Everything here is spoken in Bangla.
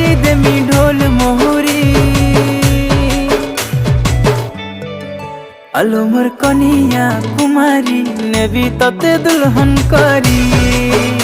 बजाई देमी ढोल मोहरी। आलो मोर कनिया कुमारी नेबी तते दुल्हन करी।